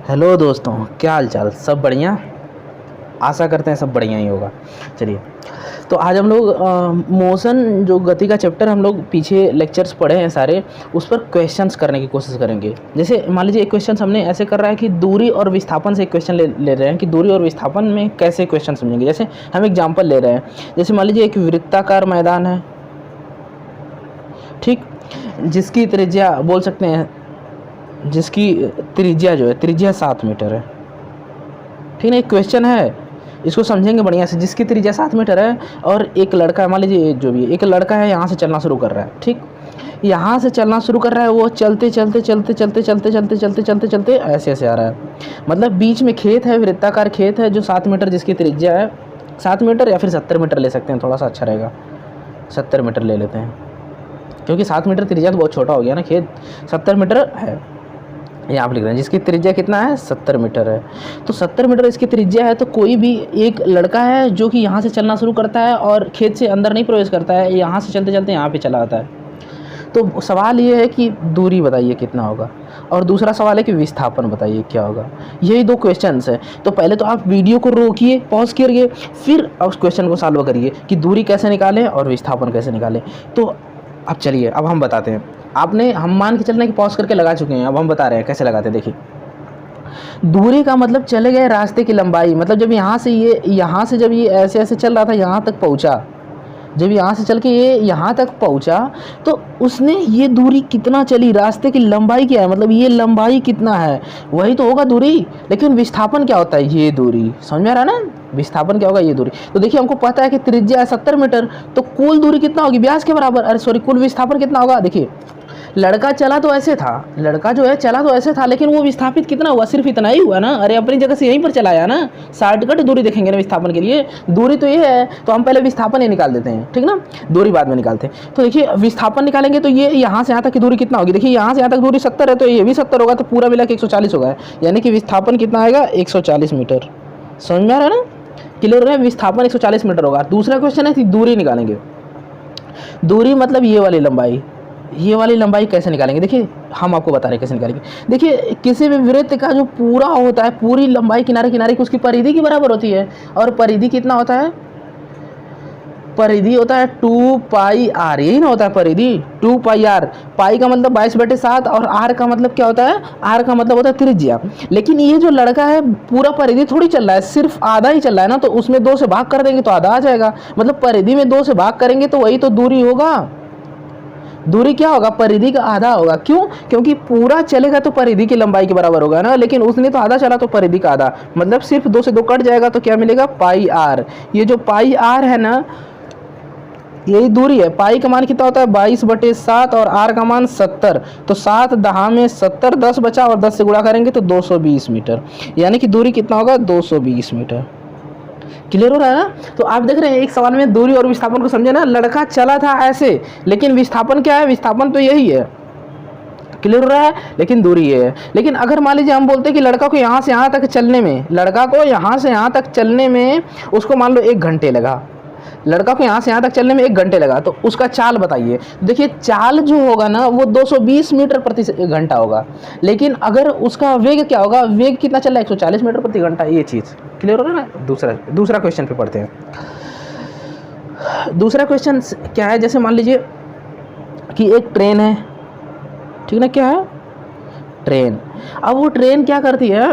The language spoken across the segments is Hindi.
हेलो दोस्तों, क्या हाल चाल? सब बढ़िया? आशा करते हैं सब बढ़िया ही होगा। चलिए, तो आज हम लोग मोशन जो गति का चैप्टर हम लोग पीछे लेक्चर्स पढ़े हैं सारे, उस पर क्वेश्चंस करने की कोशिश करेंगे। जैसे मान लीजिए एक क्वेश्चन हमने ऐसे कर रहा है कि दूरी और विस्थापन से एक क्वेश्चन ले रहे हैं कि दूरी और विस्थापन में कैसे क्वेश्चन समझेंगे। जैसे हम एग्जाम्पल ले रहे हैं, जैसे मान लीजिए एक वृत्ताकार मैदान है, ठीक, जिसकी त्रिज्या बोल सकते हैं, जिसकी त्रिज्या जो है त्रिज्या 7 मीटर है, ठीक ना। एक क्वेश्चन है, इसको समझेंगे बढ़िया से। जिसकी त्रिज्या 7 मीटर है और एक लड़का है, मान लीजिए जो भी एक लड़का है, यहाँ से चलना शुरू कर रहा है, ठीक, यहाँ से चलना शुरू कर रहा है, वो चलते चलते चलते चलते चलते चलते चलते चलते चलते ऐसे ऐसे आ रहा है। मतलब बीच में खेत है, वृत्ताकार खेत है जो 7 मीटर जिसकी त्रिज्या है, 7 मीटर या फिर 70 मीटर ले सकते हैं, थोड़ा सा अच्छा रहेगा, 70 मीटर ले लेते हैं, क्योंकि 7 मीटर त्रिज्या तो बहुत छोटा हो गया ना, खेत 70 मीटर है। यहाँ पर लिख रहे हैं जिसकी त्रिज्या कितना है, 70 मीटर है। तो 70 मीटर इसकी त्रिज्या है, तो कोई भी एक लड़का है जो कि यहाँ से चलना शुरू करता है और खेत से अंदर नहीं प्रवेश करता है, यहाँ से चलते चलते यहाँ पे चला आता है। तो सवाल ये है कि दूरी बताइए कितना होगा, और दूसरा सवाल है कि विस्थापन बताइए क्या होगा। यही दो क्वेश्चंस है। तो पहले तो आप वीडियो को रोकिए, पॉज करिए, फिर उस क्वेश्चन को सॉल्व करिए कि दूरी कैसे निकालें और विस्थापन कैसे निकालें। तो अब चलिए, अब हम बताते हैं। हम मान के चलने की पॉज करके लगा चुके हैं, अब हम बता रहे हैं कैसे लगाते हैं। देखिए, दूरी का मतलब चले गए रास्ते की लंबाई। मतलब जब यहाँ से जब ये ऐसे ऐसे चल रहा था, यहाँ तक पहुँचा, जब यहाँ से चल के ये यहाँ तक पहुँचा, तो उसने ये दूरी कितना चली, रास्ते की लंबाई क्या है, मतलब ये लंबाई कितना है, वही तो होगा दूरी। लेकिन विस्थापन क्या होता है, ये दूरी। समझ में आ रहा है ना, विस्थापन क्या होगा, ये दूरी। तो देखिए, हमको पता है कि त्रिज्या है 70 मीटर, तो कुल दूरी कितना होगी, व्यास के बराबर, अरे सॉरी, कुल विस्थापन कितना होगा। देखिए, लड़का चला तो ऐसे था, लड़का जो है चला तो ऐसे था, लेकिन वो विस्थापित कितना हुआ, सिर्फ इतना ही हुआ ना। अरे अपनी जगह से यहीं पर चलाया ना, शॉर्टकट दूरी देखेंगे ना विस्थापन के लिए। दूरी तो ये है, तो हम पहले विस्थापन ही निकाल देते हैं, ठीक ना, दूरी बाद में निकालते हैं। तो देखिए, विस्थापन निकालेंगे तो ये यहाँ से यहाँ तक की दूरी कितना होगी। देखिए, यहाँ से यहाँ तक दूरी 70 है, तो ये भी 70 होगा, तो पूरा मिला के 140 होगा, यानी कि विस्थापन कितना आएगा, 140 मीटर। समझ में आ रहा है ना, क्लियर है, विस्थापन 140 मीटर होगा। दूसरा क्वेश्चन है कि दूरी निकालेंगे। दूरी मतलब ये वाली लंबाई, ये वाली लंबाई कैसे निकालेंगे। देखिए, हम आपको बता रहे हैं कैसे निकालेंगे। देखिए, किसी भी वृत्त का जो पूरा होता है, पूरी लंबाई किनारे किनारे की उसकी परिधि की बराबर होती है। और परिधि कितना होता है, परिधि होता है 2 पाई आर, यही ना होता है परिधि, 2 पाई आर। पाई का मतलब 22/7 और आर का मतलब क्या होता है, आर का मतलब होता है त्रिज्या। लेकिन ये जो लड़का है पूरा परिधि थोड़ी चल रहा है, सिर्फ आधा ही चल रहा है ना, तो उसमें 2 से भाग कर देंगे तो आधा आ जाएगा। मतलब परिधि में 2 से भाग करेंगे तो वही तो दूरी होगा। दूरी क्या होगा, परिधि का आधा होगा। क्यों, क्योंकि पूरा चलेगा तो परिधि की लंबाई के बराबर होगा ना, लेकिन उसने तो आधा चला तो परिधि का आधा, मतलब सिर्फ 2 से 2 कट जाएगा, तो क्या मिलेगा, पाई आर। ये जो पाई आर है ना, यही दूरी है। पाई का मान कितना होता है, 22/7 और आर का मान 70। तो 7 10 में 70, 10 बचा और 10 से गुणा करेंगे तो 220 मीटर, यानी कि दूरी कितना होगा, 220 मीटर। क्लियर हो रहा है ना। तो आप देख रहे हैं एक सवाल में दूरी और विस्थापन को समझे ना। लड़का चला था ऐसे, लेकिन विस्थापन क्या है, विस्थापन तो यही है, क्लियर हो रहा है, लेकिन दूरी ये है। लेकिन अगर मान लीजिए हम बोलते हैं कि लड़का को यहाँ से यहाँ तक चलने में, लड़का को यहाँ से यहाँ तक चलने में उसको मान लो 1 घंटे लगा, लड़का को यहाँ से यहाँ तक चलने में 1 घंटे लगा, तो उसका चाल बताइए। देखिए, चाल जो होगा ना वो 220 मीटर प्रति घंटा होगा। लेकिन अगर उसका वेग क्या होगा, वेग कितना चल रहा है, 140 मीटर प्रति घंटा। ये चीज़ क्लियर हो रहा है ना। दूसरा क्वेश्चन पे पढ़ते हैं। दूसरा क्वेश्चन क्या है, जैसे मान लीजिए कि एक ट्रेन है, ठीक ना, क्या है, ट्रेन। अब वो ट्रेन क्या करती है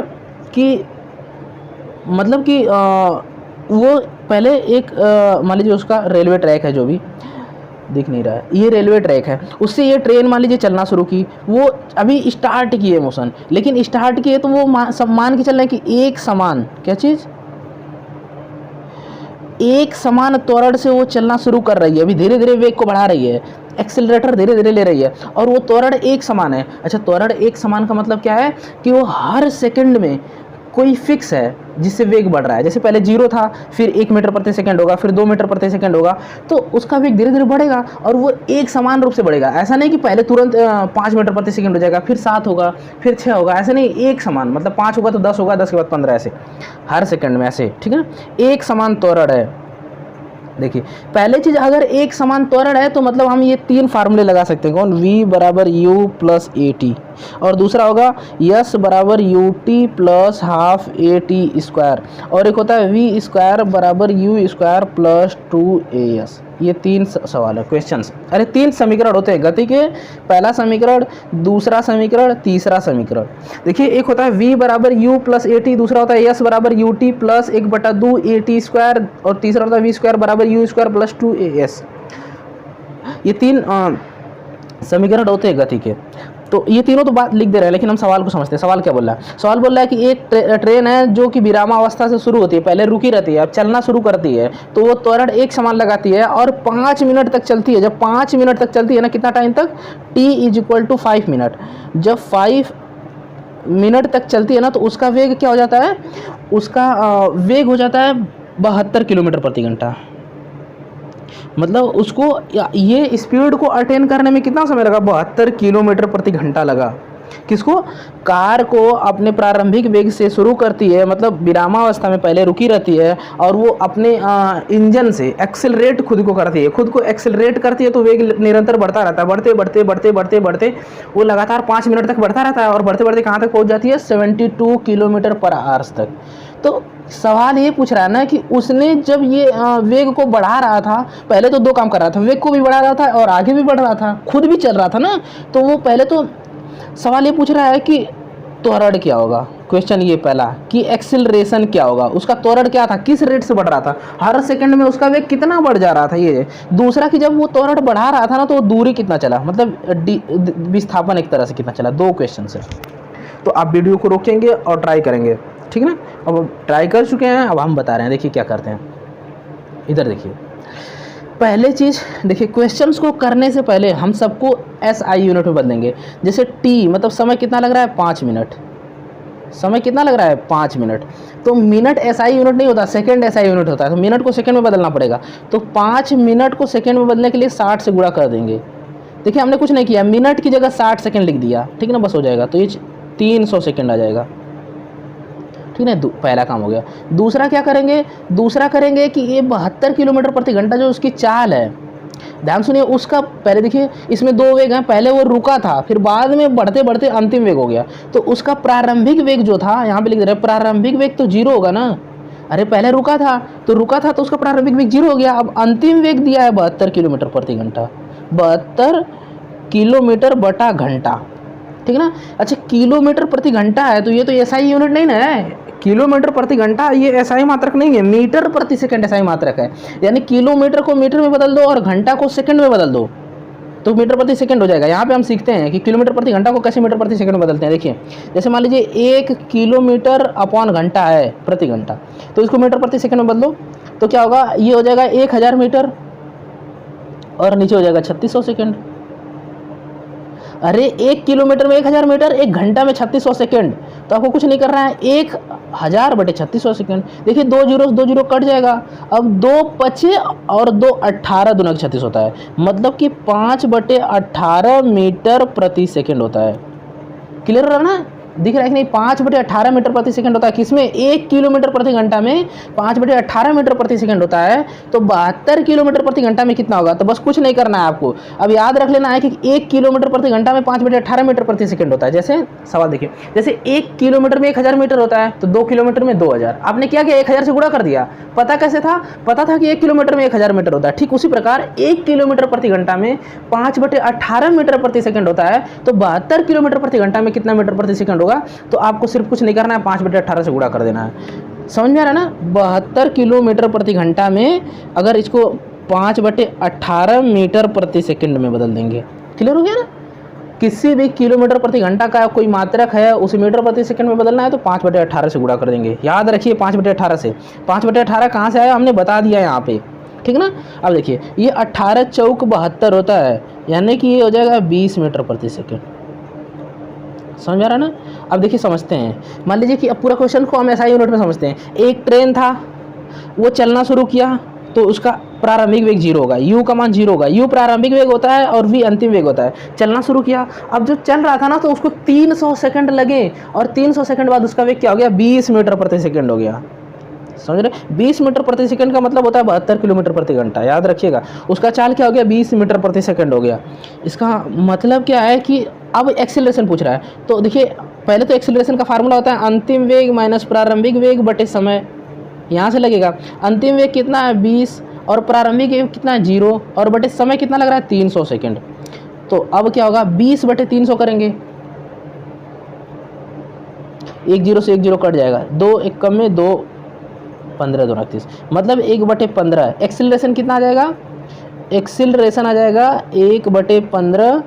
कि मतलब कि वो पहले एक मान लीजिए उसका रेलवे ट्रैक है, जो भी दिख नहीं रहा है, ये रेलवे ट्रैक है, उससे ये ट्रेन मान लीजिए चलना शुरू की। वो अभी स्टार्ट की है मोशन, लेकिन स्टार्ट किए तो वो मान के चल रहे हैं कि एक समान, क्या चीज़, एक समान त्वरण से वो चलना शुरू कर रही है। अभी धीरे धीरे वेग को बढ़ा रही है, एक्सेलरेटर धीरे धीरे ले रही है, और वो त्वरण एक समान है। अच्छा, त्वरण एक समान का मतलब क्या है कि वो हर सेकंड में कोई फिक्स है जिससे वेग बढ़ रहा है। जैसे पहले 0 था, फिर 1 मीटर प्रति सेकंड होगा, फिर 2 मीटर प्रति सेकंड होगा, तो उसका वेग धीरे धीरे बढ़ेगा और वो एक समान रूप से बढ़ेगा। ऐसा नहीं कि पहले तुरंत 5 मीटर प्रति सेकंड हो जाएगा, फिर 7 होगा, फिर 6 होगा, ऐसा नहीं, एक समान, मतलब 5 होगा तो 10 होगा, 10 के बाद 15, ऐसे हर सेकंड में, ऐसे, ठीक है ना, एक समान त्वरण है। देखिए, पहले चीज़, अगर एक समान त्वरण है तो मतलब हम ये 3 फार्मूले लगा सकते हैं। कौन, v = u + at, और दूसरा होगा यस बराबर U T plus half A T square, और एक होता है वी स्क्वायर बराबर यू स्क्वायर प्लस 2as। ये 3 सवाल है क्वेश्चंस। अरे 3 समीकरण होते हैं गति के, पहला समीकरण, दूसरा समीकरण, तीसरा समीकरण। देखिए एक होता है v बराबर u प्लस ए टी, दूसरा होता है s बराबर U T plus 1/2 A T square, और तीसरा होता है v स्क्वायर बराबर यू स्क्वायर प्लस 2as। ये 3 समीकरण होते हैं गति के। तो ये तीनों तो बात लिख दे रहे हैं, लेकिन हम सवाल को समझते हैं। सवाल क्या बोल रहा है? सवाल बोल रहा है कि एक ट्रेन है जो कि विरामावस्था से शुरू होती है, पहले रुकी रहती है, अब चलना शुरू करती है, तो वो त्वरण एक समान लगाती है और 5 मिनट तक चलती है। जब 5 मिनट तक चलती है ना, कितना टाइम तक? t = 5 minute. जब 5 मिनट तक चलती है ना, तो उसका वेग क्या हो जाता है? उसका वेग हो जाता है 72 किलोमीटर प्रति घंटा। मतलब उसको ये स्पीड को अटेन करने में कितना समय लगा? 72 किलोमीटर प्रति घंटा लगा। किसको? कार को अपने प्रारंभिक वेग से शुरू करती है, मतलब विरामावस्था में पहले रुकी रहती है, और वो अपने इंजन से एक्सेलरेट खुद को करती है, खुद को एक्सेलरेट करती है, तो वेग निरंतर बढ़ता रहता है, बढ़ते बढ़ते बढ़ते बढ़ते बढ़ते वो लगातार 5 मिनट तक बढ़ता रहता है, और बढ़ते बढ़ते कहाँ तक पहुँच जाती है? 72 किलोमीटर पर आवर्स तक। तो सवाल ये पूछ रहा है ना कि उसने जब ये वेग को बढ़ा रहा था, पहले तो 2 काम कर रहा था, वेग को भी बढ़ा रहा था और आगे भी बढ़ रहा था, खुद भी चल रहा था ना। तो वो पहले तो सवाल ये पूछ रहा है कि त्वरण क्या होगा। क्वेश्चन ये पहला कि एक्सेलरेशन क्या होगा, उसका त्वरण क्या था, किस रेट से बढ़ रहा था, हर सेकंड में उसका वेग कितना बढ़ जा रहा था। ये दूसरा कि जब वो त्वरण बढ़ा रहा था ना, तो वो दूरी कितना चला, मतलब विस्थापन एक तरह से कितना चला। 2 क्वेश्चन है। तो आप वीडियो को रोकेंगे और ट्राई करेंगे, ठीक है ना। अब ट्राई कर चुके हैं, अब हम बता रहे हैं। देखिए क्या करते हैं, इधर देखिए। पहले चीज़ देखिए, क्वेश्चंस को करने से पहले हम सबको SI यूनिट में बदलेंगे। जैसे t मतलब समय कितना लग रहा है? 5 मिनट। समय कितना लग रहा है? 5 मिनट। तो मिनट SI यूनिट नहीं होता, सेकंड SI यूनिट होता है। तो मिनट को सेकंड में बदलना पड़ेगा। तो 5 मिनट को सेकंड में बदलने के लिए 60 से गुणा कर देंगे। देखिए हमने कुछ नहीं किया, मिनट की जगह 60 सेकेंड लिख दिया, ठीक ना, बस हो जाएगा। तो ये 300 सेकेंड आ जाएगा, ठीक है। पहला काम हो गया। दूसरा क्या करेंगे? दूसरा करेंगे कि ये 72 किलोमीटर प्रति घंटा जो उसकी चाल है, ध्यान सुनिए, उसका पहले देखिए इसमें 2 वेग हैं। पहले वो रुका था, फिर बाद में बढ़ते बढ़ते अंतिम वेग हो गया। तो उसका प्रारंभिक वेग जो था, यहाँ पे लिख दे रहे हैं, प्रारंभिक वेग तो 0 होगा ना। अरे पहले रुका था तो उसका प्रारंभिक वेग 0 हो गया। अब अंतिम वेग दिया है 72 किलोमीटर प्रति घंटा, 72 किलोमीटर बटा घंटा, ठीक ना। अच्छा किलोमीटर प्रति घंटा है, तो ये तो SI यूनिट नहीं ना है। किलोमीटर प्रति घंटा ये SI मात्रक नहीं है, मीटर प्रति सेकंड SI मात्रक है। यानी किलोमीटर को मीटर में बदल दो और घंटा को सेकंड में बदल दो, तो मीटर प्रति सेकंड हो जाएगा। यहाँ पे हम सीखते हैं कि किलोमीटर प्रति घंटा को कैसे मीटर प्रति सेकंड में बदलते हैं। देखिए जैसे मान लीजिए 1 किलोमीटर अपॉन घंटा है प्रति घंटा, तो इसको मीटर प्रति सेकंड में बदलो, तो क्या होगा? ये हो जाएगा 1000 मीटर और नीचे हो जाएगा 3600 सेकेंड। अरे 1 किलोमीटर में 1000 मीटर, 1 घंटा में 3600 सेकेंड। तो आपको कुछ नहीं करना है, 1000 बटे 3600 सेकेंड। देखिए 2 जीरो कट जाएगा। अब 2 बचे और 2 18, 2 36 होता है, मतलब कि 5 बटे 18 मीटर प्रति सेकेंड होता है। क्लियर हो रहा ना? दिख रहा है कि नहीं? 5 बटे 18 मीटर प्रति सेकंड होता है। किसमें? 1 किलोमीटर प्रति घंटा में 5 बटे 18 मीटर प्रति सेकंड होता है। तो 72 किलोमीटर प्रति घंटा में कितना होगा? तो बस कुछ नहीं करना है आपको, अब याद रख लेना है कि 1 किलोमीटर प्रति घंटा में 5 बटे 18 मीटर प्रति सेकंड होता है। जैसे सवाल देखिए, जैसे 1 किलोमीटर में 1000 मीटर होता है, तो 2 किलोमीटर में 2000। आपने क्या किया? 1000 से गुणा कर दिया। पता कैसे था? पता था कि 1 किलोमीटर में 1000 मीटर होता है। ठीक उसी प्रकार 1 किलोमीटर प्रति घंटा में 5 बटे 18 मीटर प्रति सेकंड होता है, तो 72 किलोमीटर प्रति घंटा में कितना मीटर प्रति सेकंड होगा? तो आपको सिर्फ कुछ नहीं करना है, 5 बटे 18 से गुणा कर देना है। समझ में आ रहा है ना? 72 किलोमीटर प्रति घंटा में अगर इसको 5 बटे 18 मीटर प्रति सेकंड में बदल देंगे, क्लियर हो गया ना? किसी भी किलोमीटर प्रति घंटा का कोई मात्रक है, उसे मीटर प्रति सेकंड में बदलना है, तो 5 बटे 18 से गुणा कर देंगे। याद रखिए 5 बटे 18 से। 5 बटे 18 कहाँ से आया? हमने बता दिया यहाँ पे, ठीक ना। अब देखिए ये 18 चौक 72 होता है, यानी कि ये हो जाएगा 20 मीटर प्रति सेकंड। समझ आ रहा है ना? अब देखिए समझते हैं। मान लीजिए कि अब पूरा क्वेश्चन को हम SI यूनिट में समझते हैं। एक ट्रेन था, वो चलना शुरू किया, तो उसका प्रारंभिक वेग 0 होगा, u का मान 0 होगा। u प्रारंभिक वेग होता है और v अंतिम वेग होता है। चलना शुरू किया, अब जो चल रहा था ना, तो उसको 300 सेकंड लगे, और 300 सेकंड बाद उसका वेग क्या हो गया? 20 मीटर प्रति सेकंड हो गया। समझ रहे? 20 मीटर प्रति सेकंड का मतलब होता है 72 किलोमीटर प्रति घंटा, याद रखिएगा। उसका चाल क्या हो गया, 20 मीटर प्रति सेकंड हो गया। इसका मतलब क्या है कि अब एक्सेलरेशन पूछ रहा है, तो देखिए पहले तो एक्सेलरेशन का फार्मूला होता है अंतिम वेग माइनस प्रारंभिक वेग बटे समय, यहाँ से लगेगा। अंतिम वेग कितना है 20 और प्रारंभिक वेग कितना है 0 और बटे समय कितना लग रहा है 300 सेकेंड। तो अब क्या होगा 20 बटे 300 करेंगे, 1 0 से 1 0 कट जाएगा, 2 1 कम में 2 15 2 29, मतलब 1 बटे 15। एक्सीलरेशन कितना आ जाएगा, एक्सीलरेशन आ जाएगा 1 बटे 15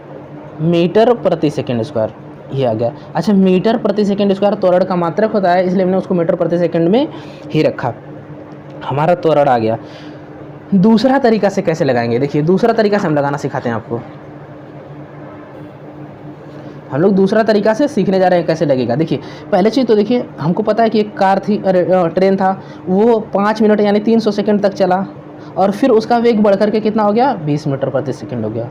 मीटर प्रति सेकेंड स्क्वायर, ये आ गया। अच्छा मीटर प्रति सेकेंड स्क्वायर त्वरण का मात्रक होता है, इसलिए हमने उसको मीटर प्रति सेकेंड में ही रखा। हमारा त्वरण आ गया। दूसरा तरीका से कैसे लगाएंगे, देखिए दूसरा तरीका से हम लगाना सिखाते हैं आपको। हम लोग दूसरा तरीका से सीखने जा रहे हैं कैसे लगेगा। देखिए पहले चीज़ तो देखिए हमको पता है कि एक कार थी, ट्रेन था, वो 5 मिनट यानी 300 सेकंड तक चला और फिर उसका वेग बढ़ करके कितना हो गया 20 मीटर प्रति सेकंड हो गया।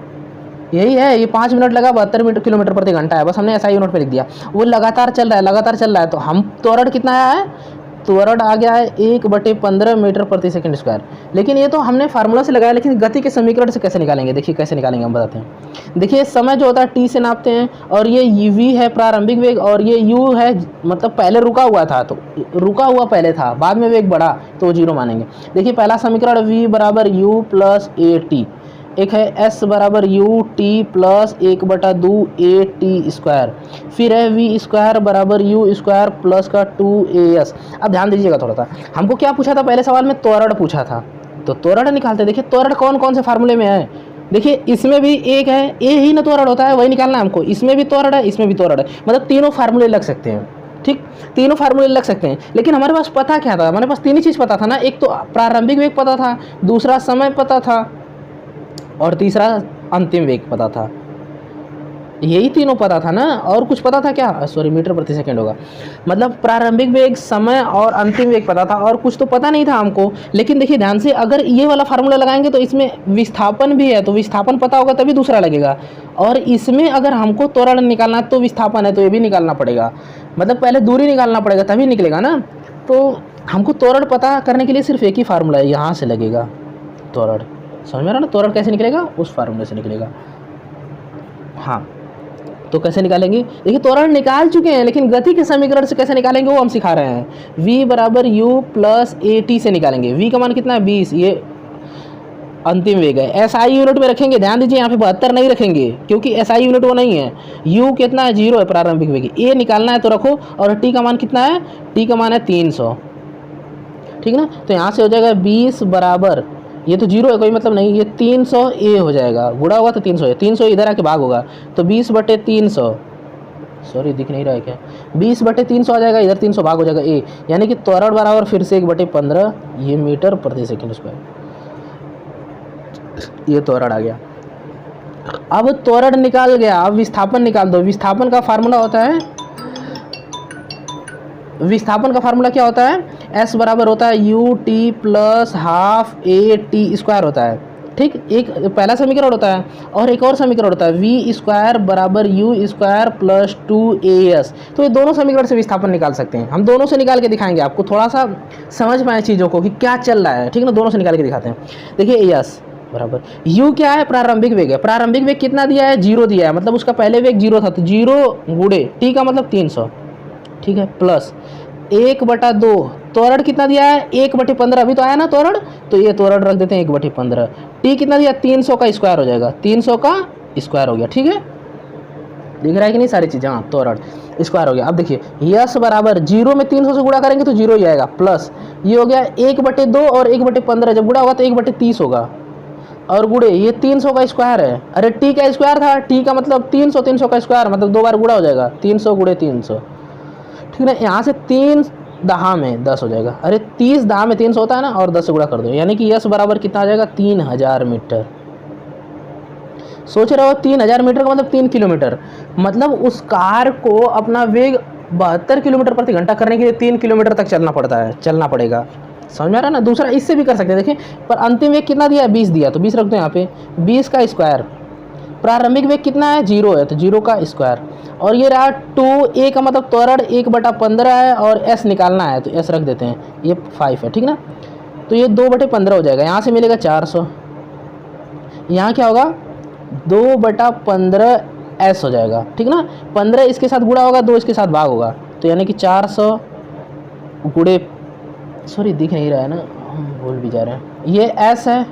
यही है, ये 5 मिनट लगा 72 किलोमीटर प्रति घंटा है, बस हमने ऐसा यूनिट पे लिख दिया। वो लगातार चल रहा है, लगातार चल रहा है, तो हम त्वरण कितना आया है, त्वरण आ गया है 1 बटे 15 मीटर प्रति सेकंड स्क्वायर। लेकिन ये तो हमने फार्मूला से लगाया, लेकिन गति के समीकरण से कैसे निकालेंगे, देखिए कैसे निकालेंगे हम बताते हैं। देखिए समय जो होता है टी से नापते हैं और ये v है प्रारंभिक वेग और ये u है, मतलब पहले रुका हुआ था, तो रुका हुआ पहले था, बाद में वेग बढ़ा तो 0 मानेंगे। देखिए पहला समीकरण v बराबर u प्लस ए टी, एक है s बराबर U T plus 1/2 A T square, फिर है वी स्क्वायर बराबर यू स्क्वायर प्लस का 2as। अब ध्यान दीजिएगा थोड़ा सा, हमको क्या पूछा था पहले सवाल में, त्वरण पूछा था, तो त्वरण निकालते। देखिए त्वरण कौन कौन से फार्मूले में है, देखिए इसमें भी एक है, ए ही ना त्वरण होता है, वही निकालना है हमको। इसमें भी त्वरण है, इसमें भी त्वरण है, मतलब तीनों फार्मूले लग सकते हैं, ठीक, तीनों फार्मूले लग सकते हैं। लेकिन हमारे पास पता क्या था, हमारे पास तीन ही चीज़ पता था ना, एक तो प्रारंभिक वेग पता था, दूसरा समय पता था और तीसरा अंतिम वेग पता था। यही तीनों पता था ना, और कुछ पता था क्या, सॉरी मीटर प्रति सेकंड होगा, मतलब प्रारंभिक वेग, समय और अंतिम वेग पता था, और कुछ तो पता नहीं था हमको। लेकिन देखिए ध्यान से, अगर ये वाला फार्मूला लगाएंगे तो इसमें विस्थापन भी है, तो विस्थापन पता होगा तभी दूसरा लगेगा, और इसमें अगर हमको त्वरण निकालना है तो विस्थापन है, तो ये भी निकालना पड़ेगा, मतलब पहले दूरी निकालना पड़ेगा तभी निकलेगा ना। तो हमको त्वरण पता करने के लिए सिर्फ एक ही फार्मूला है, यहाँ से लगेगा त्वरण, समझ में आ रहा ना, त्वरण कैसे निकलेगा, उस फार्मूले से निकलेगा। हाँ तो कैसे निकालेंगे, देखिए त्वरण निकाल चुके हैं, लेकिन गति के समीकरण से कैसे निकालेंगे वो हम सिखा रहे हैं। v बराबर u प्लस ए टी से निकालेंगे। v का मान कितना है 20, ये अंतिम वेग है। SI यूनिट में रखेंगे, ध्यान दीजिए यहाँ पे 72 नहीं रखेंगे, क्योंकि SI यूनिट वो नहीं है। u कितना है 0 है प्रारंभिक वेग, a निकालना है तो रखो, और t का मान कितना है, t का मान है 300, ठीक ना। तो यहाँ से हो जाएगा 20 बराबर, ये तो 0 है कोई मतलब नहीं, ये 300 a हो जाएगा, गुणा होगा तो 300 है, 300 इधर आके भाग होगा तो 20 बटे 300, सॉरी दिख नहीं रहा है क्या, 20 बटे 300 आ जाएगा, इधर 300 भाग हो जाएगा a, यानी कि त्वरण बराबर फिर से 1 बटे 15 ये मीटर प्रति सेकंड स्क्वायर, ये त्वरण आ गया। अब त्वरण निकाल गया, अब विस्थापन निकाल दो। विस्थापन का फार्मूला होता है, विस्थापन का फार्मूला क्या होता है, S बराबर होता है U T plus half A T square होता है, ठीक। एक पहला समीकरण होता है और एक और समीकरण होता है वी स्क्वायर बराबर यू स्क्वायर प्लस 2as। तो ये दोनों समीकरण से विस्थापन निकाल सकते हैं, हम दोनों से निकाल के दिखाएंगे, आपको थोड़ा सा समझ पाए चीज़ों को कि क्या चल रहा है, ठीक ना, दोनों से निकाल के दिखाते हैं। देखिए यस बराबर u क्या है, प्रारंभिक वेग है, प्रारंभिक वेग कितना दिया है 0 दिया है, मतलब उसका पहले वेग 0 था, तो 0 गुणे t का मतलब 300, ठीक है, प्लस 1/2, त्वरण कितना दिया है 1 बटे 15, अभी तो आया ना त्वरण, तो ये त्वरण रख देते हैं 1 बटे 15, टी कितना दिया 300 का स्क्वायर हो जाएगा, 300 का स्क्वायर हो गया, ठीक है, दिख रहा है कि नहीं सारी चीज़ें, हाँ त्वरण स्क्वायर हो गया। अब देखिए यस बराबर 0 में 300 से गुणा करेंगे तो 0 ही आएगा, प्लस ये हो गया 1/2 और 1/15, जब गुणा होगा तो 1/30 होगा, और गुणे ये 300 का स्क्वायर है, अरे टी का स्क्वायर था, टी का मतलब 300, 300 का स्क्वायर मतलब 2 बार गुणा हो जाएगा, 300 गुणे 300, ठीक है। यहाँ से 3 दहा में 10 हो जाएगा, अरे 30 दहा में 300 होता है ना, और 10 से गुणा कर दो, यानी कि यस बराबर कितना आ जाएगा 3000 मीटर। सोच रहे हो 3000 मीटर का मतलब 3 किलोमीटर, मतलब उस कार को अपना वेग 72 किलोमीटर प्रति घंटा करने के लिए 3 किलोमीटर तक चलना पड़ता है, चलना पड़ेगा, समझ में आ रहा है ना। दूसरा इससे भी कर सकते हैं, देखिए पर अंतिम वेग कितना दिया है 20 दिया, तो 20 रख दो यहाँ पे, 20 का स्क्वायर प्रारंभिक वेग कितना है, 0 है, तो 0 का स्क्वायर। और ये रहा 2a का मतलब त्वरण 1/15 है, और s निकालना है तो s रख देते हैं, ये 5 है, ठीक ना। तो ये 2/15 हो जाएगा, यहाँ से मिलेगा 400, यहाँ क्या होगा 2/15 s हो जाएगा, ठीक ना। 15 इसके साथ गुणा होगा, 2 इसके साथ भाग होगा, तो यानी कि 400 गुणे, सॉरी दिख नहीं रहा है ना, हम भूल भी जा रहे हैं, ये s है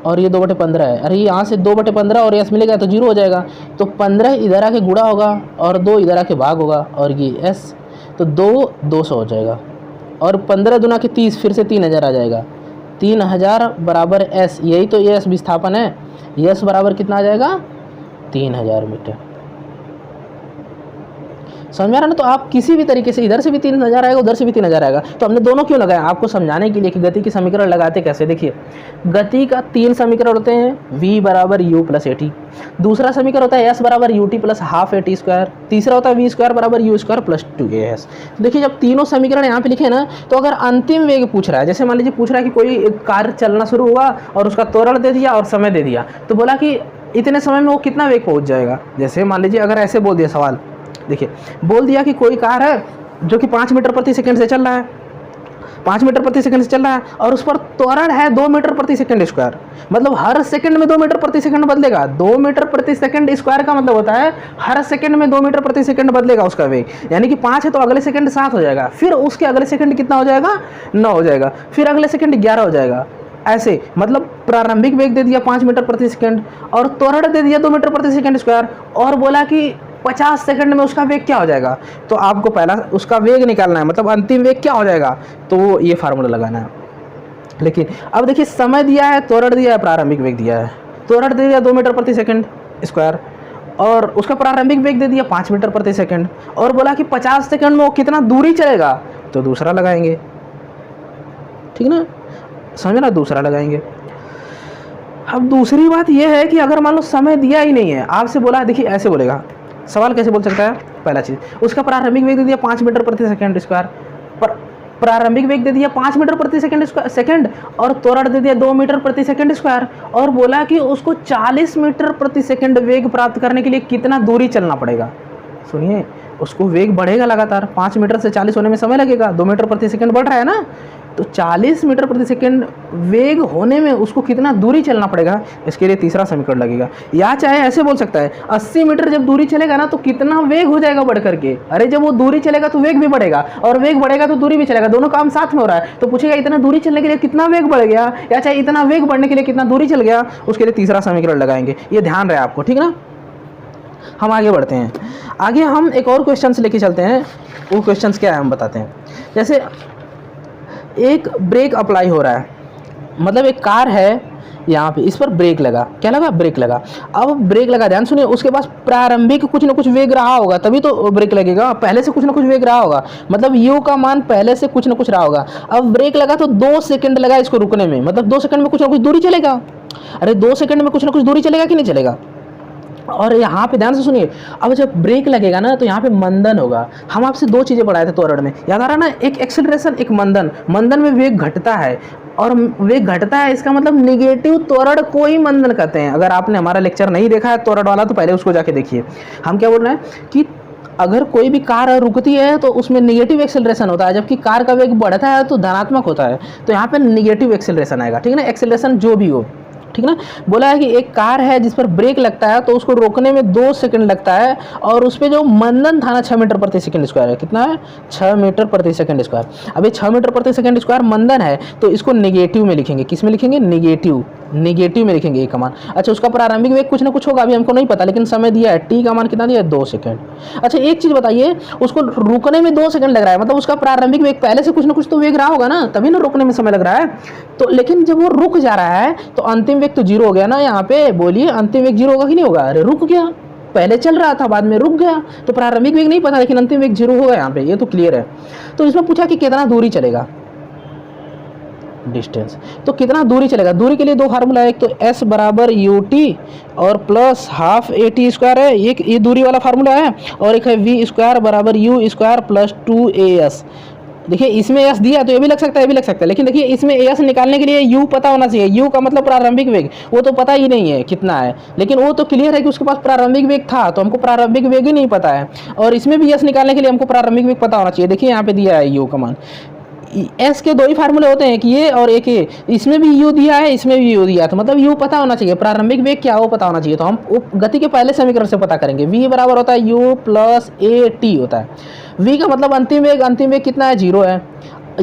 और ये 2/15 है। अरे यहाँ से 2/15 और s मिलेगा तो 0 हो जाएगा, तो 15 इधर आके गुणा होगा और 2 इधर आके भाग होगा, और ये s, तो 200 हो जाएगा, और 15 दूना के 30, फिर से 3000 आ जाएगा, 3000 बराबर s, यही तो ये s विस्थापन है, ये s बराबर कितना आ जाएगा 3000 मीटर। समझ में आ रहा ना। तो आप किसी भी तरीके से इधर से भी 3000 आएगा, उधर से भी 3000 आएगा, तो हमने दोनों क्यों लगाया, आपको समझाने के लिए कि गति के समीकरण लगाते कैसे। देखिए गति का 3 समीकरण होते हैं, v बराबर u प्लस at, दूसरा समीकरण होता है s बराबर ut plus half at square, तीसरा होता है v स्क्वायर बराबर u स्क्वायर प्लस 2as। देखिए जब तीनों समीकरण यहाँ पे लिखे ना, तो अगर अंतिम वेग पूछ रहा है, जैसे मान लीजिए पूछ रहा है कि कोई कार चलना शुरू हुआ और उसका त्वरण दे दिया और समय दे दिया, तो बोला कि इतने समय में वो कितना वेग पहुँच जाएगा। जैसे मान लीजिए अगर ऐसे बोल दिया सवाल, देखिए बोल दिया कि कोई कार है जो कि 5 मीटर प्रति सेकंड से चल रहा है, 5 मीटर प्रति सेकंड से चल रहा है, और उस पर त्वरण है 2 मीटर प्रति सेकंड स्क्वायर, मतलब हर सेकंड में 2 मीटर प्रति सेकंड बदलेगा। 2 मीटर प्रति सेकंड स्क्वायर का मतलब होता है हर सेकंड में 2 मीटर प्रति सेकंड बदलेगा उसका वेग, यानी कि 5 है तो अगले सेकंड 7 हो जाएगा, फिर उसके अगले सेकंड कितना हो जाएगा 9 हो जाएगा, फिर अगले सेकंड 11 हो जाएगा। ऐसे मतलब प्रारंभिक वेग दे दिया 5 मीटर प्रति सेकंड और त्वरण दे दिया 2 मीटर प्रति सेकंड स्क्वायर, और बोला कि 50 सेकंड में उसका वेग क्या हो जाएगा। तो आपको पहला उसका वेग निकालना है, मतलब अंतिम वेग क्या हो जाएगा, तो ये फार्मूला लगाना है। लेकिन अब देखिए समय दिया है, त्वरण दिया है, प्रारंभिक वेग दिया है। त्वरण दे दिया 2 मीटर प्रति सेकंड स्क्वायर, और उसका प्रारंभिक वेग दे दिया 5 मीटर प्रति सेकंड, और बोला कि 50 सेकंड में वो कितना दूरी चलेगा, तो दूसरा लगाएंगे, ठीक ना, समझ ना, दूसरा लगाएंगे। अब दूसरी बात यह है कि अगर मान लो समय दिया ही नहीं है, आपसे बोला, देखिए ऐसे बोलेगा, सवाल कैसे बोल सकता है, पहला चीज़ उसका प्रारंभिक वेग दे दिया 5 मीटर प्रति सेकंड स्क्वायर, पर प्रारंभिक वेग दे दिया 5 मीटर प्रति सेकंड और त्वरण दे दिया 2 मीटर प्रति सेकंड स्क्वायर, और बोला कि उसको 40 मीटर प्रति सेकंड वेग प्राप्त करने के लिए कितना दूरी चलना पड़ेगा। सुनिए, उसको वेग बढ़ेगा लगातार, 5 मीटर से 40 होने में समय लगेगा, 2 मीटर प्रति सेकंड बढ़ रहा है ना, तो 40 मीटर प्रति सेकंड वेग होने में उसको कितना दूरी चलना पड़ेगा, इसके लिए तीसरा समीकरण लगेगा। या चाहे ऐसे बोल सकता है 80 मीटर जब दूरी चलेगा ना, तो कितना वेग हो जाएगा बढ़ करके। अरे जब वो दूरी चलेगा तो वेग भी बढ़ेगा, और वेग बढ़ेगा तो दूरी भी चलेगा, दोनों काम साथ में हो रहा है। तो पूछेगा इतना दूरी चलने के लिए कितना वेग बढ़ गया, या चाहे इतना वेग बढ़ने के लिए कितना दूरी चल गया, उसके लिए तीसरा समीकरण लगाएंगे। ये ध्यान रहे आपको, ठीक ना। हम आगे बढ़ते हैं, आगे हम एक और क्वेश्चन लेके चलते हैं। वो क्वेश्चन क्या है हम बताते हैं। जैसे एक ब्रेक अप्लाई हो रहा है, मतलब एक कार है, यहाँ पे इस पर ब्रेक लगा, क्या लगा, ब्रेक लगा। अब ब्रेक लगा, ध्यान सुनिए, उसके पास प्रारंभिक कुछ ना कुछ वेग रहा होगा, तभी तो ब्रेक लगेगा, पहले से कुछ ना कुछ वेग रहा होगा, मतलब यू का मान पहले से कुछ ना कुछ रहा होगा। अब ब्रेक लगा तो 2 सेकंड लगा इसको रुकने में, मतलब 2 सेकंड में कुछ ना कुछ दूरी चलेगा। अरे 2 सेकंड में कुछ ना कुछ दूरी चलेगा कि नहीं चलेगा। और यहाँ पे ध्यान से सुनिए, अब जब ब्रेक लगेगा ना, तो यहाँ पे मंदन होगा। हम आपसे 2 चीज़ें पढ़ाए थे त्वरण में, याद आ रहा ना, एक एक्सेलरेशन, एक मंदन। मंदन में वेग घटता है, और वेग घटता है इसका मतलब निगेटिव त्वरण को ही मंदन कहते हैं। अगर आपने हमारा लेक्चर नहीं देखा है त्वरण वाला, तो पहले उसको जाके देखिए। हम क्या बोल रहे हैं कि अगर कोई भी कार रुकती है तो उसमें निगेटिव एक्सेलरेशन होता है, जबकि कार का वेग बढ़ता है तो धनात्मक होता है, तो यहाँ पे निगेटिव एक्सेलरेशन आएगा, ठीक है ना। एक्सेलरेशन जो भी हो, ठीक ना। बोला है कि एक कार है जिस पर ब्रेक लगता है तो उसको रोकने में 2 सेकंड लगता है, और उस पर जो मंदन था ना 6 मीटर प्रति सेकंड स्क्वायर है, कितना है 6 मीटर प्रति सेकंड स्क्वायर। अब ये 6 मीटर प्रति सेकंड स्क्वायर मंदन है, तो इसको नेगेटिव में लिखेंगे। किस में लिखेंगे, नेगेटिव में लिखेंगे ये का मान। अच्छा, उसका प्रारंभिक वेग कुछ ना कुछ होगा, अभी हमको नहीं पता, लेकिन समय दिया है, टी का मान कितना दिया है 2 सेकंड। अच्छा एक चीज़ बताइए, उसको रुकने में 2 सेकंड लग रहा है, मतलब उसका प्रारंभिक वेग पहले से कुछ ना कुछ तो वेग रहा होगा ना, तभी ना रुकने में समय लग रहा है। तो लेकिन जब वो रुक जा रहा है तो अंतिम वेग तो 0 हो गया ना। यहाँ पे बोलिए अंतिम वेग 0 होगा कि नहीं होगा। अरे रुक गया, पहले चल रहा था बाद में रुक गया, तो प्रारंभिक वेग नहीं पता, लेकिन अंतिम वेग 0 होगा यहाँ पे, ये तो क्लियर है। तो इसमें पूछा कि कितना दूरी चलेगा, डिस्टेंस, तो कितना दूरी चलेगा। दूरी के लिए 2 फार्मूला है, एक तो s बराबर ut और प्लस हाफ at स्क्वायर है, ये दूरी वाला फार्मूला है, और एक है v स्क्वायर बराबर u स्क्वायर प्लस 2as। देखिए इसमें एस दिया तो ये भी लग सकता है, ये भी लग सकता है, लेकिन देखिए इसमें एस निकालने के लिए यू पता होना चाहिए। यू का मतलब प्रारंभिक वेग, वो तो पता ही नहीं है कितना है, लेकिन वो तो क्लियर है कि उसके पास प्रारंभिक वेग था, तो हमको प्रारंभिक वेग ही नहीं पता है। और इसमें भी एस निकालने के लिए हमको प्रारंभिक वेग पता होना चाहिए। देखिए यहाँ पे दिया है यू का मान। एस के दो ही फार्मूले होते हैं, एक ये और एक ये। इसमें भी यू दिया है, इसमें भी यू दिया है, तो मतलब यू पता होना चाहिए, प्रारंभिक वेग क्या वो पता होना चाहिए। तो हम गति के पहले समीकरण से पता करेंगे। v बराबर होता है u प्लस ए टी होता है। v का मतलब अंतिम वेग कितना है, 0 है।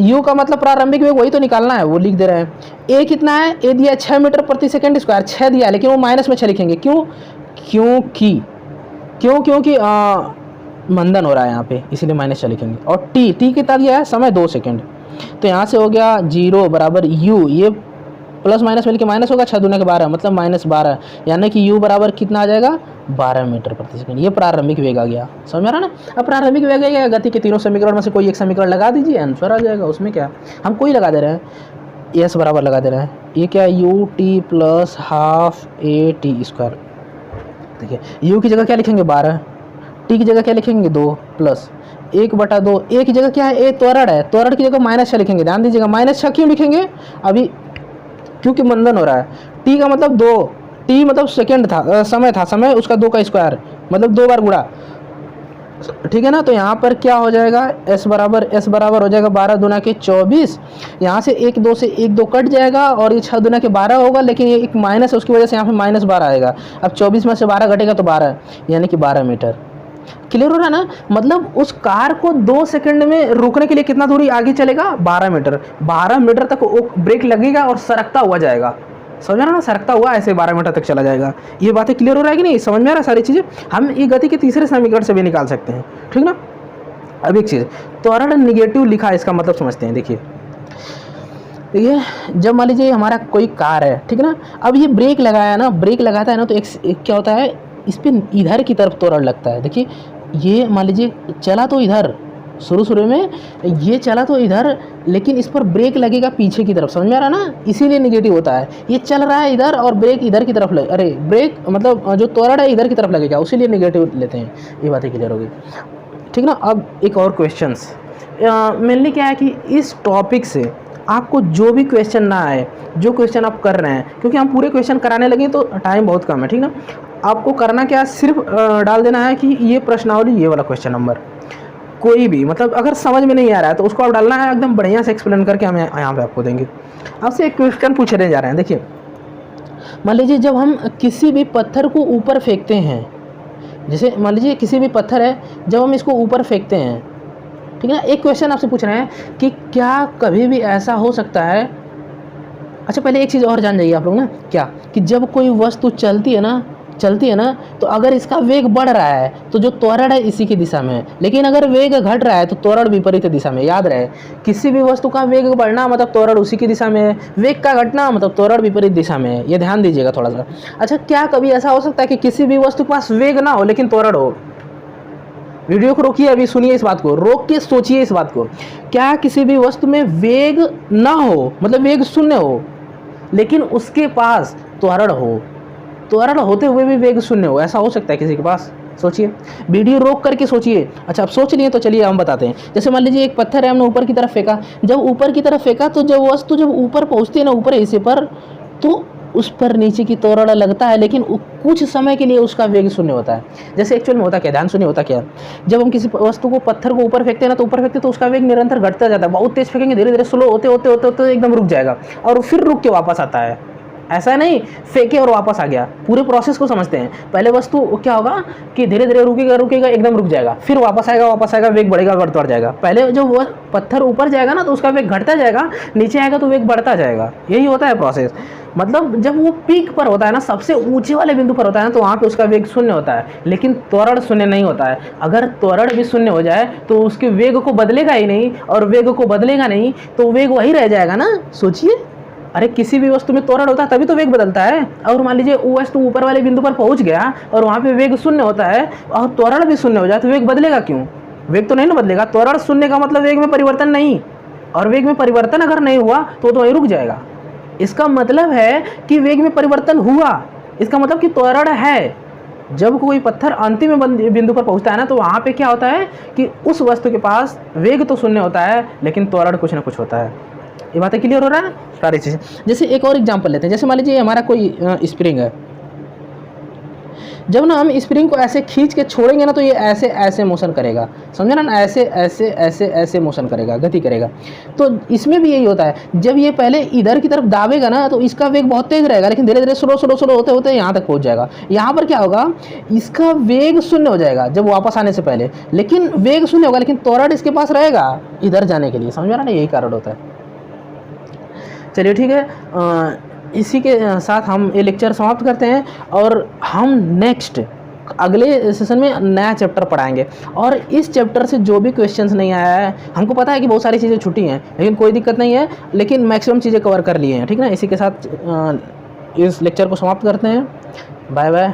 u का मतलब प्रारंभिक वेग, वही तो निकालना है, वो लिख दे रहे हैं। a कितना है, a दिया 6 मीटर प्रति सेकंड स्क्वायर, 6 दिया है, लेकिन वो माइनस में 6 लिखेंगे। क्योंकि मंदन हो रहा है यहाँ पे, इसीलिए माइनस 6 लिखेंगे। और t कितना दिया है, समय 2 सेकंड। तो यहाँ से हो गया 0 बराबर u, ये प्लस माइनस मिलकर माइनस होगा, 6 दूना के 12 मतलब -12, यानी कि u बराबर कितना आ जाएगा, 12 मीटर प्रति सेकंड। ये प्रारंभिक वेग आ गया, समझ में आ रहा ना। अब प्रारंभिक वेग आ गया, गति के तीनों समीकरण में से कोई एक समीकरण लगा दीजिए, आंसर आ जाएगा। उसमें क्या, हम कोई लगा दे रहे हैं, एस बराबर लगा दे रहे हैं। ये क्या है, U T plus half A T square. देखिए यू की जगह क्या लिखेंगे, 12, टी की जगह क्या लिखेंगे, 2 प्लस 1/2। ए की जगह क्या है, ए त्वरण है, त्वरण की जगह -6 लिखेंगे। ध्यान दीजिएगा, -6 क्यों लिखेंगे अभी, क्योंकि मंदन हो रहा है। टी का मतलब 2, टी मतलब सेकंड था, समय था, समय उसका 2 का स्क्वायर मतलब 2 बार गुणा, ठीक है ना। तो यहाँ पर क्या हो जाएगा, s बराबर हो जाएगा 12 दूना के 24। यहाँ से 1 2 से 1 2 कट जाएगा और ये 6 दूना के 12 होगा, लेकिन ये एक माइनस है, उसकी वजह से यहाँ पे -12 आएगा। अब 24 में से 12 घटेगा तो 12, यानी कि 12 मीटर। क्लियर हो रहा है ना। मतलब उस कार को 2 सेकंड में रोकने के लिए कितना दूरी आगे चलेगा, 12 मीटर। 12 मीटर तक ब्रेक लगेगा और सरकता हुआ जाएगा, समझ रहा ना, सरकता हुआ ऐसे 12 मीटर तक चला जाएगा। ये बातें क्लियर हो रहा है कि नहीं, समझ में आ रहा है सारी चीज़ें। हम ये गति के तीसरे समीकरण से भी निकाल सकते हैं, ठीक ना। अब एक चीज़, त्वरण निगेटिव लिखा है, इसका मतलब समझते हैं। देखिए जब मान लीजिए हमारा कोई कार है, ठीक है ना, अब ये ब्रेक लगाया ना, ब्रेक लगाता है ना, तो एक क्या होता है, इस पर इधर की तरफ त्वरण लगता है। देखिए ये मान लीजिए चला तो इधर, शुरू में ये चला तो इधर, लेकिन इस पर ब्रेक लगेगा पीछे की तरफ, समझ में आ रहा है ना, इसीलिए निगेटिव होता है। ये चल रहा है इधर और ब्रेक इधर की तरफ अरे ब्रेक मतलब जो त्वरण है इधर की तरफ लगेगा, उसीलिए निगेटिव लेते हैं। ये बातें क्लियर हो गई, ठीक ना। अब एक और क्वेश्चंस, मेनली क्या है कि इस टॉपिक से आपको जो भी क्वेश्चन ना आए, जो क्वेश्चन आप कर रहे हैं, क्योंकि हम पूरे क्वेश्चन कराने लगे तो टाइम बहुत कम है, ठीक ना। आपको करना क्या, सिर्फ डाल देना है कि ये प्रश्नावली, ये वाला क्वेश्चन नंबर, कोई भी, मतलब अगर समझ में नहीं आ रहा है तो उसको आप डालना है, एकदम बढ़िया से एक्सप्लेन करके हम यहाँ पे आपको देंगे। आपसे एक क्वेश्चन पूछने जा रहे हैं। देखिए मान लीजिए जब हम किसी भी पत्थर को ऊपर फेंकते हैं, जैसे मान लीजिए किसी भी पत्थर है, जब हम इसको ऊपर फेंकते हैं, ठीक है ना, एक क्वेश्चन आपसे पूछ रहे हैं कि क्या कभी भी ऐसा हो सकता है। अच्छा पहले एक चीज़ और जान जाइए आप लोग ना, क्या कि जब कोई वस्तु चलती है ना, तो अगर इसका वेग बढ़ रहा है तो जो त्वरण है इसी की दिशा में है, लेकिन अगर वेग घट रहा है तो त्वरण विपरीत दिशा में। याद रहे, किसी भी वस्तु का वेग बढ़ना मतलब त्वरण उसी की दिशा में है, वेग का घटना मतलब त्वरण विपरीत दिशा में है। ये ध्यान दीजिएगा थोड़ा सा। अच्छा क्या कभी ऐसा हो सकता है कि किसी भी वस्तु के पास वेग ना हो लेकिन त्वरण हो? वीडियो को रोकिए, अभी सुनिए इस बात को, रोक के सोचिए इस बात को। क्या किसी भी वस्तु में वेग ना हो, मतलब वेग शून्य हो, लेकिन उसके पास त्वरण हो, त्वरण होते हुए भी वेग शून्य हो? ऐसा हो सकता है किसी के पास? सोचिए, वीडियो रोक करके सोचिए। अच्छा आप सोच लिए तो चलिए हम बताते हैं। जैसे मान लीजिए एक पत्थर है, हमने ऊपर की तरफ फेंका, जब ऊपर की तरफ फेंका तो जब वस्तु जब ऊपर पहुंचती है ना, ऊपर हिस्से पर, तो उस पर नीचे की त्वरण लगता है, लेकिन कुछ समय के लिए उसका वेग शून्य होता है। जैसे एक्चुअल में होता क्या, ध्यान सुनिए होता क्या, जब हम किसी वस्तु को, पत्थर को ऊपर फेंकते हैं ना, तो ऊपर फेंकते तो उसका वेग निरंतर घटता जाता है। बहुत तेज फेंकेंगे, धीरे धीरे स्लो होते होते होते होते एकदम रुक जाएगा और फिर रुक के वापस आता है। ऐसा नहीं फेंके और वापस आ गया, पूरे प्रोसेस को समझते हैं। पहले वस्तु क्या होगा कि धीरे धीरे रुकेगा, एकदम रुक जाएगा, फिर वापस आएगा, वेग बढ़ेगा, बढ़ता जाएगा। पहले जो वो पत्थर ऊपर जाएगा ना तो उसका वेग घटता जाएगा, नीचे आएगा तो वेग बढ़ता जाएगा। यही होता है प्रोसेस। मतलब जब वो पीक पर होता है ना, सबसे ऊंचे वाले बिंदु पर होता है ना, तो वहाँ पे उसका वेग शून्य होता है, लेकिन त्वरण शून्य नहीं होता है। अगर त्वरण भी शून्य हो जाए तो उसके वेग को बदलेगा ही नहीं, और वेग को बदलेगा नहीं तो वेग वही रह जाएगा ना। सोचिए, अरे किसी भी वस्तु में त्वरण होता है तभी तो वेग बदलता है। और मान लीजिए वो वस्तु ऊपर वाले बिंदु पर पहुंच गया और वहाँ पे वेग शून्य होता है और त्वरण भी शून्य हो जाए तो वेग बदलेगा क्यों? वेग तो नहीं ना बदलेगा। त्वरण शून्य का मतलब वेग में परिवर्तन नहीं, और वेग में परिवर्तन अगर नहीं हुआ तो वहीं रुक जाएगा। इसका मतलब है कि वेग में परिवर्तन हुआ, इसका मतलब कि त्वरण है, जब कोई पत्थर अंतिम बिंदु पर पहुंचता है ना, तो वहाँ पे क्या होता है कि उस वस्तु के पास वेग तो शून्य होता है, लेकिन त्वरण कुछ ना कुछ होता है। ये बातें क्लियर हो रहा है सारी चीज़ें। जैसे एक और एग्जांपल लेते हैं, जैसे मान लीजिए हमारा कोई स्प्रिंग है। जब ना हम स्प्रिंग को ऐसे खींच के छोड़ेंगे ना, तो ये ऐसे ऐसे मोशन करेगा, समझे ना, ऐसे ऐसे ऐसे ऐसे मोशन करेगा, गति करेगा। तो इसमें भी यही होता है, जब ये पहले इधर की तरफ दाबेगा ना, तो इसका वेग बहुत तेज रहेगा, लेकिन धीरे धीरे स्लो स्लो स्लो होते होते यहाँ तक पहुँच जाएगा। यहाँ पर क्या होगा, इसका वेग शून्य हो जाएगा जब वापस आने से पहले, लेकिन वेग शून्य होगा, लेकिन त्वरण इसके पास रहेगा इधर जाने के लिए, समझ रहा ना, यही कारण होता है। चलिए ठीक है, इसी के साथ हम ये लेक्चर समाप्त करते हैं, और हम नेक्स्ट अगले सेशन में नया चैप्टर पढ़ाएंगे। और इस चैप्टर से जो भी क्वेश्चंस नहीं आया है, हमको पता है कि बहुत सारी चीज़ें छूटी हैं, लेकिन कोई दिक्कत नहीं है, लेकिन मैक्सिमम चीज़ें कवर कर लिए हैं, ठीक ना। इसी के साथ इस लेक्चर को समाप्त करते हैं। Bye bye.